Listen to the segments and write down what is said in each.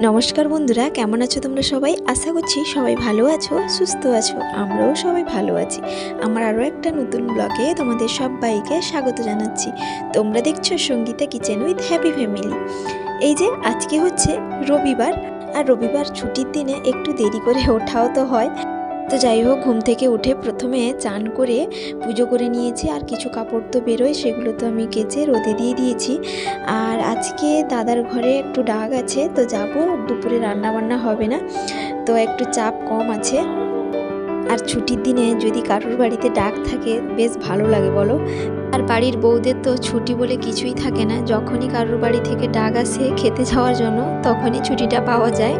নমস্কার বন্ধুরা, কেমন আছো তোমরা সবাই? আশা করছি সবাই ভালো আছো, সুস্থ আছো। আমরাও সবাই ভালো আছি। আমার আরও একটা নতুন ব্লগে তোমাদের সবাইকে স্বাগত জানাচ্ছি। তোমরা দেখছো Sangeeta kitchen with happy family. এই যে আজকে হচ্ছে রবিবার, আর রবিবার ছুটির দিনে একটু দেরি করে ওঠাও তো হয়। তো যাই হোক, ঘুম থেকে উঠে প্রথমে চান করে পুজো করে নিয়েছি, আর কিছু কাপড় তো বেরোয়, সেগুলো তো আমি কেচে রোদে দিয়ে দিয়েছি। আর আজকে দাদার ঘরে একটু ডাক আছে, তো যাব। দুপুরে রান্না বান্না হবে না, তো একটু চাপ কম আছে। আর ছুটির দিনে যদি কারোর বাড়িতে ডাক থাকে বেশ ভালো লাগে বলো। আর বাড়ির বউদের তো ছুটি বলে কিছুই থাকে না, যখনই কারোর বাড়ি থেকে ডাক আসে খেতে যাওয়ার জন্য তখনই ছুটিটা পাওয়া যায়।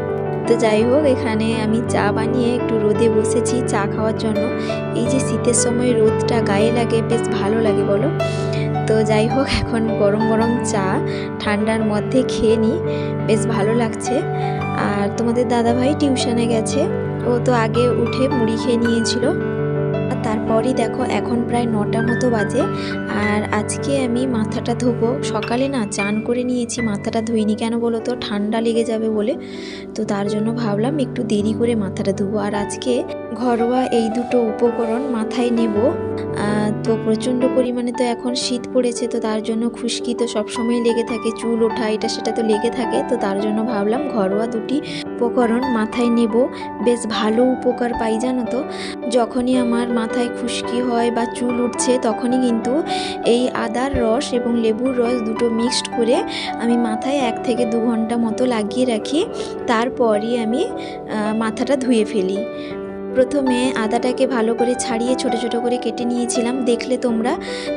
তো যাই হোক, এখানে আমি চা বানিয়ে একটু রোদে বসেছি চা খাওয়ার জন্য। এই যে শীতের সময় রোদটা গায়ে লাগে, বেশ ভালো লাগে বলো। তো যাই হোক, এখন গরম গরম চা ঠান্ডার মধ্যে খেয়ে নিই, বেশ ভালো লাগছে। আর তোমাদের দাদাভাই টিউশনে গেছে, ও তো আগে উঠে মুড়ি খেয়ে নিয়েছিল। আর তারপরই দেখো এখন প্রায় 9টা মতো বাজে। আর আজকে আমি মাথাটা ধোবো। সকালে না চান করে নিয়েছি, মাথাটা ধুইনি, কেন বলো তো, ঠান্ডা লেগে যাবে বলে। তো তার জন্য ভাবলাম একটু দেরি করে মাথাটা ধুবো। আর আজকে ঘরোয়া এই দুটো উপকরণ মাথায় নেব। তো প্রচণ্ড পরিমাণে তো এখন শীত পড়েছে, তো তার জন্য খুশকি তো সবসময় লেগে থাকে, চুল ওঠা এটা সেটা তো লেগে থাকে। তো তার জন্য ভাবলাম ঘরোয়া দুটি উপকরণ মাথায় নেব, বেশ ভালো উপকার পাই জানো তো। যখনই আমার মাথায় খুশকি হয় বা চুল উঠছে, তখনই কিন্তু এই আদার রস এবং লেবুর রস দুটো মিক্সড করে আমি মাথায় 1 থেকে 2 ঘন্টা মতো লাগিয়ে রাখি। তারপরই আমি মাথাটা ধুয়ে ফেলি। প্রথমে আদাটাকে ভালো করে ছাড়িয়ে ছোট ছোট করে কেটে নিয়েছিলাম, দেখলে তোমরা।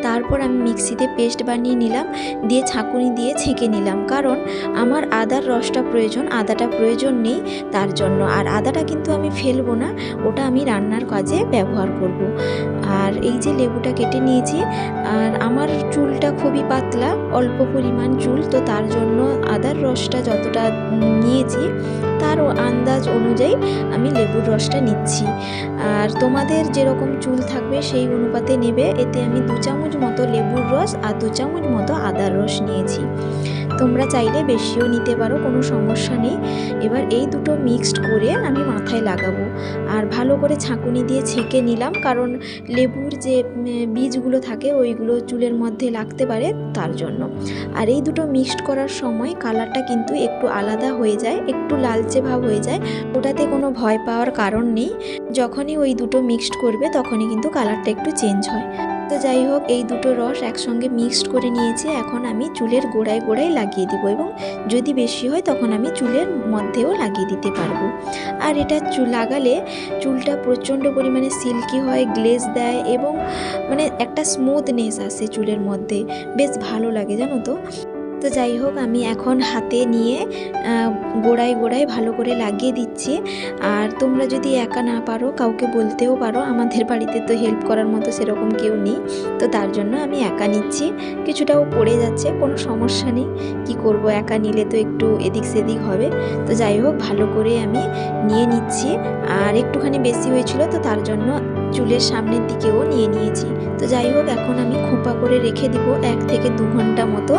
তারপর আমি মিক্সিতে পেস্ট বানিয়ে নিলাম, দিয়ে ছাঁকুনি দিয়ে ছেঁকে নিলাম, কারণ আমার আদার রসটা প্রয়োজন, আদাটা প্রয়োজন নেই তার জন্য। আর আদাটা কিন্তু আমি ফেলবো না, ওটা আমি রান্নার কাজে ব্যবহার করব। আর এই যে লেবুটা কেটে নিয়েছি, আর আমার চুলটা খুবই পাতলা, অল্প পরিমাণ চুল, তো তার জন্য আদার রসটা যতটা নিয়েছি তার আন্দাজ অনুযায়ী আমি লেবুর রসটা নিচ্ছি। আর তোমাদের যেরকম চুল থাকবে সেই অনুপাতে নেবে। এতে আমি 2 চামচ মতো লেবুর রস আর 2 চামচ মতো আদার রস নিয়েছি। তোমরা চাইলে বেশিও নিতে পারো, কোনো সমস্যা নেই। এবার এই দুটো মিক্সড করে আমি মাথায় লাগাবো। আর ভালো করে ছাঁকুনি দিয়ে ছেঁকে নিলাম, কারণ লেবুর যে বীজগুলো থাকে ওইগুলো চুলের মধ্যে লাগতে পারে, তার জন্য। আর এই দুটো মিক্সড করার সময় কালারটা কিন্তু একটু আলাদা হয়ে যায়, একটু লালচে ভাব হয়ে যায়। ওটাতে কোনো ভয় পাওয়ার কারণ নেই। যখনই ওই দুটো মিক্সড করবে তখনই কিন্তু কালারটা একটু চেঞ্জ হয়। তো যাই হোক, এই দুটো রস একসঙ্গে মিক্সড করে নিয়েছি। এখন আমি চুলের গোড়ায় গোড়ায় লাগিয়ে দিব, এবং যদি বেশি হয় তখন আমি চুলের মধ্যেও লাগিয়ে দিতে পারবো। আর এটা লাগালে চুলটা প্রচণ্ড পরিমাণে সিল্কি হয়, গ্লেজ দেয়, এবং মানে একটা স্মুথনেস আসে চুলের মধ্যে, বেশ ভালো লাগে জানো তো। তো যাই হোক, আমি এখন হাতে নিয়ে গোড়ায় গোড়ায় ভালো করে লাগিয়ে দিচ্ছি। আর তোমরা যদি একা না পারো কাউকে বলতেও পারো, আমাদের বাড়িতে তো হেল্প করার মতো সেরকম কেউ নেই, তো তার জন্য আমি একা নিচ্ছি। কিছুটাও পড়ে যাচ্ছে, কোনো সমস্যা নেই, কি করব, একা নিলে তো একটু এদিক সেদিক হবে। তো যাই হোক, ভালো করে আমি নিয়ে নিচ্ছি। আর একটুখানি বেশি হয়েছিল, তো তার জন্য চুলের সামনের দিকেও নিয়ে নিয়েছি। তো যাই হোক, এখন আমি খোপা করে রেখে দিব 1 থেকে 2 ঘন্টা মতো।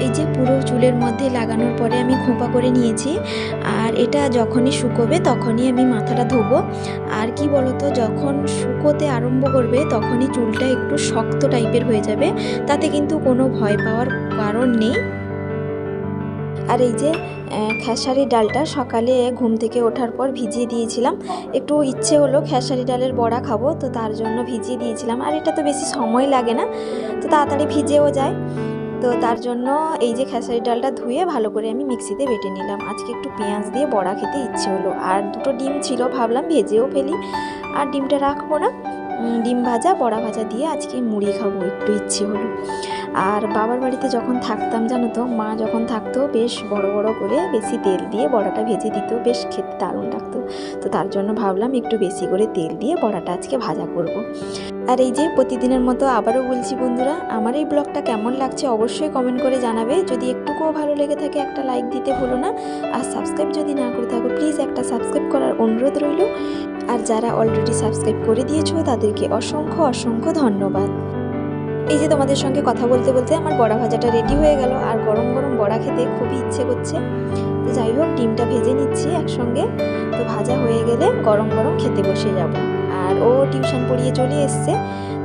এই যে পুরো চুলের মধ্যে লাগানোর পরে আমি খোঁপা করে নিয়েছি। আর এটা যখনই শুকোবে তখনই আমি মাথাটা ধোবো। আর কি বলতো, যখন শুকোতে আরম্ভ করবে তখনই চুলটা একটু শক্ত টাইপের হয়ে যাবে, তাতে কিন্তু কোনো ভয় পাওয়ার কারণ নেই। আর এই যে খেসারি ডালটা সকালে ঘুম থেকে ওঠার পর ভিজিয়ে দিয়েছিলাম, একটু ইচ্ছে হলো খেসারি ডালের বড়া খাবো, তো তার জন্য ভিজিয়ে দিয়েছিলাম। আর এটা তো বেশি সময় লাগে না, তো তাড়াতাড়ি ভিজেও যায়। তো তার জন্য এই যে খেসারি ডালটা ধুয়ে ভালো করে আমি মিক্সিতে বেটে নিলাম। আজকে একটু পেঁয়াজ দিয়ে বড়া খেতে ইচ্ছে হলো। আর 2টো ডিম ছিল, ভাবলাম ভেজেও ফেলি, আর ডিমটা রাখবো না, ডিম ভাজা বড়া ভাজা দিয়ে আজকে মুড়ি খাবো, একটু ইচ্ছে হলো। আর বাবার বাড়িতে যখন থাকতাম জানো তো, মা যখন থাকতো বেশ বড় বড় করে বেশি তেল দিয়ে বড়াটা ভেজে দিত, বেশ খেতে দারুণ লাগতো। তো তার জন্য ভাবলাম একটু বেশি করে তেল দিয়ে বড়াটা আজকে ভাজা করব। আর এই যে প্রতিদিনের মতো আবারও বলছি বন্ধুরা, আমার এই ব্লগটা কেমন লাগছে অবশ্যই কমেন্ট করে জানাবে। যদি একটুকুও ভালো লেগে থাকে একটা লাইক দিতে ভুলো না। আর সাবস্ক্রাইব যদি না করে থাকো প্লিজ একটা সাবস্ক্রাইব করার অনুরোধ রইল। আর যারা অলরেডি সাবস্ক্রাইব করে দিয়েছো তাদেরকে অসংখ্য অসংখ্য ধন্যবাদ। এই যে তোমাদের সঙ্গে কথা বলতে বলতে আমার বড়া ভাজাটা রেডি হয়ে গেল, আর গরম গরম বড়া খেতে খুবই ইচ্ছে করছে। তো যাই হোক, ডিমটা ভেজে নিচ্ছি একসঙ্গে। তো ভাজা হয়ে গেলে গরম গরম খেতে বসে যাব। আর ও টিউশন পড়িয়ে চলে এসছে,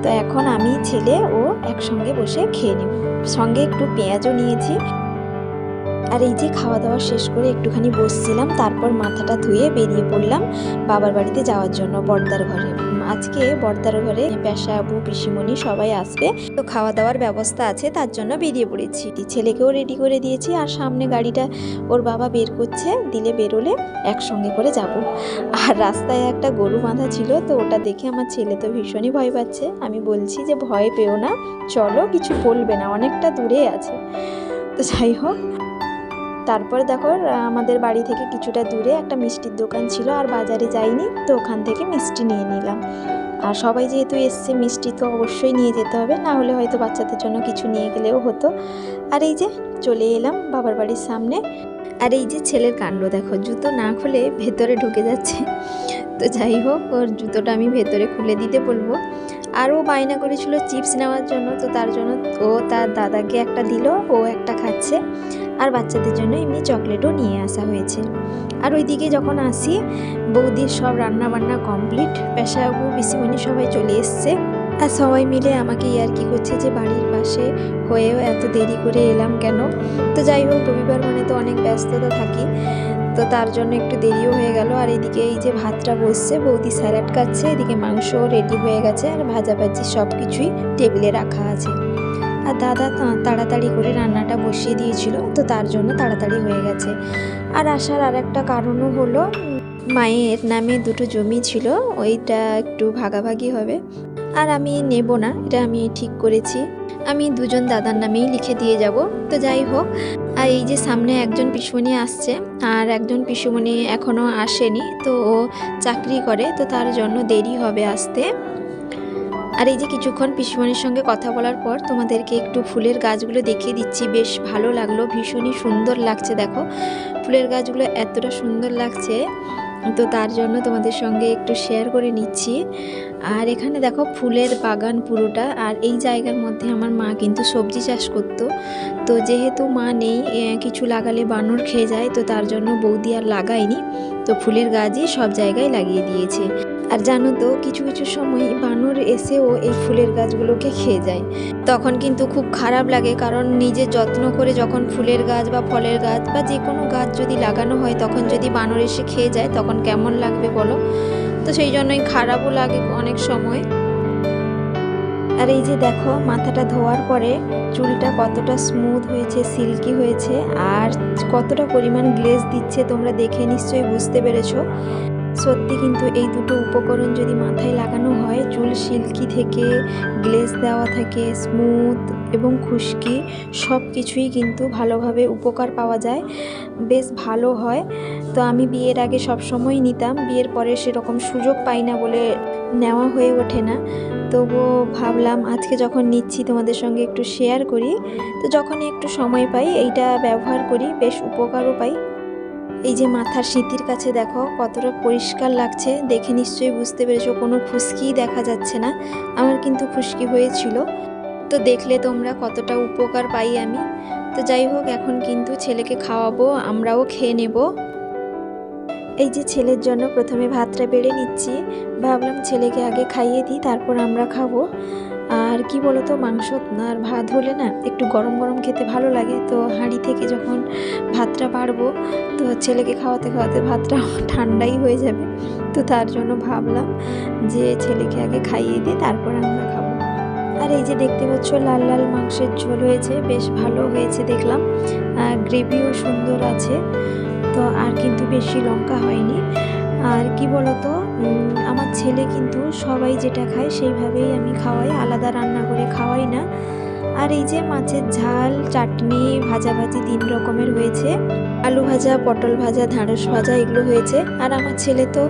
তো এখন আমি ছেলে ও একসঙ্গে বসে খেয়ে নেব। সঙ্গে একটু পেঁয়াজও নিয়েছি। আর এই যে খাওয়া দাওয়া শেষ করে একটুখানি বসছিলাম, তারপর মাথাটা ধুয়ে বেরিয়ে পড়লাম বাবার বাড়িতে যাওয়ার জন্য, বড়দার ঘরে। আজকে বড়দার ঘরে পেশা আবু পিসিমণি সবাই আসবে, তো খাওয়া দাওয়ার ব্যবস্থা আছে, তার জন্য বেরিয়ে পড়েছি। ছেলেকেও রেডি করে দিয়েছি, আর সামনে গাড়িটা ওর বাবা বের করছে, দিলে বেরোলে একসঙ্গে করে যাব। আর রাস্তায় একটা গরু বাঁধা ছিল, তো ওটা দেখে আমার ছেলে তো ভীষণই ভয় পাচ্ছে। আমি বলছি যে ভয় পেও না, চলো, কিছু বলবে না, অনেকটা দূরে আছে। তো যাই হোক, তারপর দেখো আমাদের বাড়ি থেকে কিছুটা দূরে একটা মিষ্টির দোকান ছিল, আর বাজারে যাইনি, তো ওখান থেকে মিষ্টি নিয়ে নিলাম। আর সবাই যেহেতু এসছে, মিষ্টি তো অবশ্যই নিয়ে যেতে হবে, না হলে হয়তো বাচ্চাদের জন্য কিছু নিয়ে গেলেও হতো। আর এই যে চলে এলাম বাবার বাড়ির সামনে। আর এই যে ছেলের কাণ্ড দেখো, জুতো না খুলে ভেতরে ঢুকে যাচ্ছে। তো যাই হোক, ওর জুতোটা আমি ভেতরে খুলে দিতে বলবো। আর ও বায়না করেছিল চিপস নেওয়ার জন্য, তো তার জন্য ও তার দাদাকে একটা দিল, ও একটা খাচ্ছে। আর বাচ্চাদের জন্য এমনি চকলেটও নিয়ে আসা হয়েছে। আর ওইদিকে যখন আসি, বৌদির সব রান্না বান্না কমপ্লিট, পেশাবু পিসিমণি সবাই চলে এসছে। আর সবাই মিলে আমাকে ইয়ার্কি করছে যে বাড়ির পাশে হয়েও এত দেরি করে এলাম কেন। তো যাই হোক, রবিবার মানে তো অনেক ব্যস্ততা থাকি, তো তার জন্য একটু দেরিও হয়ে গেল। আর এদিকে এই যে ভাতটা বসছে, বৌদি স্যালাড কাটছে, এদিকে মাংসও রেডি হয়ে গেছে, আর ভাজাভাজি সব কিছুই টেবিলে রাখা আছে। আর দাদা তাড়াতাড়ি করে রান্নাটা বসিয়ে দিয়েছিল, তো তার জন্য তাড়াতাড়ি হয়ে গেছে। আর আসার আর একটা কারণও হলো, মায়ের নামে দুটো জমি ছিল, ওইটা একটু ভাগাভাগি হবে, আর আমি নেব না, এটা আমি ঠিক করেছি, আমি দুজন দাদার নামেই লিখে দিয়ে যাব। তো যাই হোক, আর এই যে সামনে একজন পিসুমণি আসছে, আর একজন পিসুমণি এখনও আসেনি, তো ও চাকরি করে, তো তার জন্য দেরি হবে আসতে। আর এই যে কিছুক্ষণ পিসিমণির সঙ্গে কথা বলার পর তোমাদেরকে একটু ফুলের গাছগুলো দেখিয়ে দিচ্ছি। বেশ ভালো লাগলো, ভীষণই সুন্দর লাগছে। দেখো ফুলের গাছগুলো এতটা সুন্দর লাগছে, তো তার জন্য তোমাদের সঙ্গে একটু শেয়ার করে নিচ্ছি। আর এখানে দেখো ফুলের বাগান পুরোটা। আর এই জায়গার মধ্যে আমার মা কিন্তু সবজি চাষ করতো, তো যেহেতু মা নেই, কিছু লাগালে বানর খেয়ে যায়, তো তার জন্য বৌদি আর লাগায়নি, তো ফুলের গাছই সব জায়গায় লাগিয়ে দিয়েছে। আর জানো তো, কিছু কিছু সময় বানর এসেও এই ফুলের গাছগুলোকে খেয়ে যায়, তখন কিন্তু খুব খারাপ লাগে। কারণ নিজে যত্ন করে যখন ফুলের গাছ বা ফলের গাছ বা যে কোনো গাছ যদি লাগানো হয়, তখন যদি বানর এসে খেয়ে যায়, তখন কেমন লাগবে বলো? তো সেই জন্যই খারাপও লাগে অনেক সময়। আর এই যে দেখো, মাথাটা ধোয়ার পরে চুলটা কতটা স্মুথ হয়েছে, সিল্কি হয়েছে, আর কতটা পরিমাণ গ্লেজ দিচ্ছে, তোমরা দেখে নিশ্চয়ই বুঝতে পেরেছো। সত্যি কিন্তু এই দুটো উপকরণ যদি মাথায় লাগানো হয়, চুল সিল্কি থেকে, গ্লেজ দেওয়া থেকে, স্মুথ এবং খুশকি সব কিছুই কিন্তু ভালোভাবে উপকার পাওয়া যায়, বেশ ভালো হয়। তো আমি বিয়ের আগে সব সময় নিতাম, বিয়ের পরে সেরকম সুযোগ পাই না বলে নেওয়া হয়ে ওঠে না। তবুও ভাবলাম আজকে যখন নিচ্ছি তোমাদের সঙ্গে একটু শেয়ার করি। তো যখনই একটু সময় পাই এইটা ব্যবহার করি, বেশ উপকারও পাই। এই যে মাথার সিঁথির কাছে দেখো কতটা পরিষ্কার লাগছে, দেখে নিশ্চয়ই বুঝতে পেরেছো, কোনো খুশকিই দেখা যাচ্ছে না। আমার কিন্তু খুশকি হয়েছিল, তো দেখলে তোমরা কতটা উপকার পাই আমি। তো যাই হোক, এখন কিন্তু ছেলেকে খাওয়াবো, আমরাও খেয়ে নেব। এই যে ছেলের জন্য প্রথমে ভাতটা বেড়ে নিচ্ছি, ভাবলাম ছেলেকে আগে খাইয়ে দিই, তারপর আমরা খাবো। আর কি বলতো, মাংস আর ভাত হলে না একটু গরম গরম খেতে ভালো লাগে, তো হাঁড়ি থেকে যখন ভাতটা বাড়বো, তো ছেলেকে খাওয়াতে খাওয়াতে ভাতটা ঠান্ডাই হয়ে যাবে, তো তার জন্য ভাবলাম যে ছেলেকে আগে খাইয়ে দিই, তারপর আমরা খাবো। আর এই যে দেখতে পাচ্ছ, লাল লাল মাংসের ঝোল হয়েছে, বেশ ভালো হয়েছে দেখলাম, গ্রেভিও সুন্দর আছে, তো আর কিন্তু বেশি লঙ্কা হয়নি। আর কি বলতো, আমার ছেলে কিন্তু সবাই যেটা খায় সেইভাবেই আমি খাওয়াই, আলাদা রান্না করে খাওয়াই না। আর এই যে মাছের ঝাল, চাটনি, ভাজাভাজি 3 রকমের হয়েছে, আলু ভাজা, পটল ভাজা, ঢ্যাঁড়স ভাজা, এগুলো হয়েছে। আর আমার ছেলে তো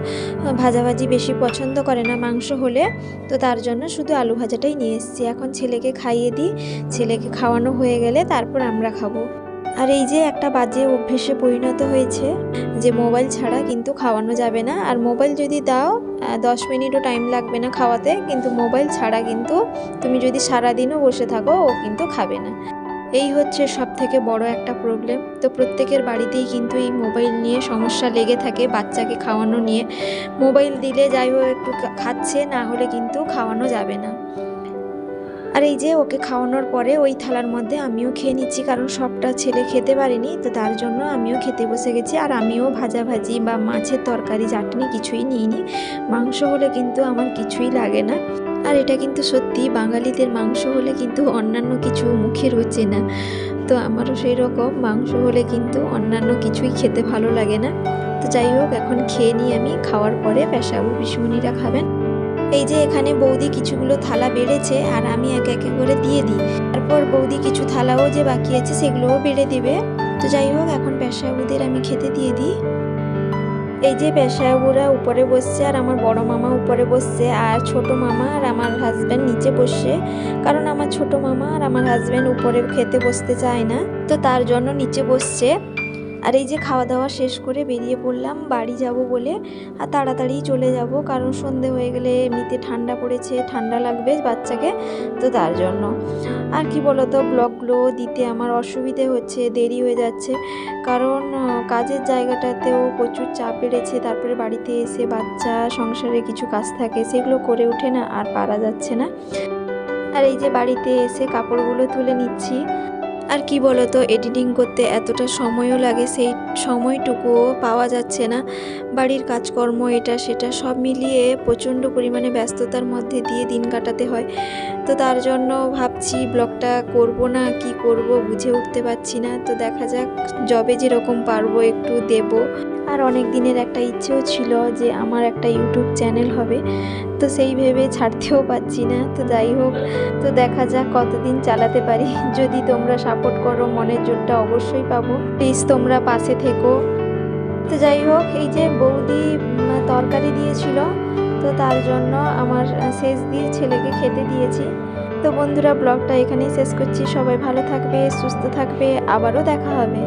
ভাজাভাজি বেশি পছন্দ করে না মাংস হলে, তো তার জন্য শুধু আলু ভাজাটাই নিয়ে এসেছি। এখন ছেলেকে খাইয়ে দিই, ছেলেকে খাওয়ানো হয়ে গেলে তারপর আমরা খাবো। আর এই যে একটা বাজে অভ্যেসে পরিণত হয়েছে যে মোবাইল ছাড়া কিন্তু খাওয়ানো যাবে না। আর মোবাইল যদি দাও 10 মিনিটও টাইম লাগবে না খাওয়াতে, কিন্তু মোবাইল ছাড়া কিন্তু তুমি যদি সারাদিনও বসে থাকো ও কিন্তু খাবে না। এই হচ্ছে সব থেকে বড় একটা প্রবলেম। তো প্রত্যেকের বাড়িতেই কিন্তু এই মোবাইল নিয়ে সমস্যা লেগে থাকে, বাচ্চাকে খাওয়ানো নিয়ে। মোবাইল দিলে যাই হোক একটু খাচ্ছে, না হলে কিন্তু খাওয়ানো যাবে না। আর এই যে ওকে খাওয়ানোর পরে ওই থালার মধ্যে আমিও খেয়ে নিচ্ছি, কারণ সবটা ছেলে খেতে পারেনি, তো তার জন্য আমিও খেতে বসে গেছি। আর আমিও ভাজাভাজি বা মাছের তরকারি চাটনি কিছুই নিইনি। মাংস হলে কিন্তু আমার কিছুই লাগে না। আর এটা কিন্তু সত্যি, বাঙালিদের মাংস হলে কিন্তু অন্যান্য কিছু মুখে রোচে না। তো আমারও সেই রকম, মাংস হলে কিন্তু অন্যান্য কিছুই খেতে ভালো লাগে না। তো যাই হোক, এখন খেয়ে নিই আমি। খাওয়ার পরে পেশাবু পিসমণিরা খাবেন। এই যে এখানে বৌদি কিছুগুলো থালা বেড়েছে আর আমি একে একে করে দিয়ে দিই। তারপর বৌদি কিছু থালাও যে বাকি আছে সেগুলোও বেড়ে দেবে। তো যাই হোক, এখন পেশাবুদের আমি খেতে দিয়ে দিই। এই যে পেশাবুরা উপরে বসছে আর আমার বড় মামা উপরে বসছে, আর ছোট মামা আর আমার হাজব্যান্ড নিচে বসছে। কারণ আমার ছোট মামা আর আমার হাজব্যান্ড উপরে খেতে বসতে চায় না, তো তার জন্য নিচে বসছে। আর এই যে খাওয়া দাওয়া শেষ করে বেরিয়ে পড়লাম বাড়ি যাব বলে। আর তাড়াতাড়ি চলে যাব, কারণ সন্ধে হয়ে গেলে এমনিতে ঠান্ডা পড়েছে, ঠান্ডা লাগবে বাচ্চাকে, তো তার জন্য। আর কি বলতো, ব্লগগুলো দিতে আমার অসুবিধে হচ্ছে, দেরি হয়ে যাচ্ছে, কারণ কাজের জায়গাটাতেও প্রচুর চাপ বেড়েছে। তারপরে বাড়িতে এসে বাচ্চা সংসারে কিছু কাজ থাকে, সেগুলো করে ওঠে না, আর পারা যাচ্ছে না। আর এই যে বাড়িতে এসে কাপড়গুলো তুলে নিচ্ছি। আর কি বলতো, এডিটিং করতে এতটা সময়ও লাগে, সেই সময়টুকুও পাওয়া যাচ্ছে না। বাড়ির কাজকর্ম এটা সেটা সব মিলিয়ে প্রচণ্ড পরিমাণে ব্যস্ততার মধ্যে দিয়ে দিন কাটাতে হয়। তো তার জন্য ভাবছি ব্লগটা করব না কি করব বুঝে উঠতে পারছি না। তো দেখা যাক, যবে যেরকম পারবো একটু দেব। আর অনেক দিনের একটা ইচ্ছেও ছিল যে আমার একটা ইউটিউব চ্যানেল হবে, তো সেই ভেবে ছাড়তেও পারছি না। তো যাই হোক, তো দেখা যাক কতদিন চালাতে পারি। যদি তোমরা সাপোর্ট করো, মনের জোরটা অবশ্যই পাবো। প্লিজ তোমরা পাশে থেকো। তো যাই হোক, এই যে বৌদি তরকারি দিয়েছিল, তো তার জন্য আমার শেষ দিয়ে ছেলেকে খেতে দিয়েছি। তো বন্ধুরা, ব্লগটা এখানেই শেষ করছি। সবাই ভালো থাকবে, সুস্থ থাকবে, আবারও দেখা হবে।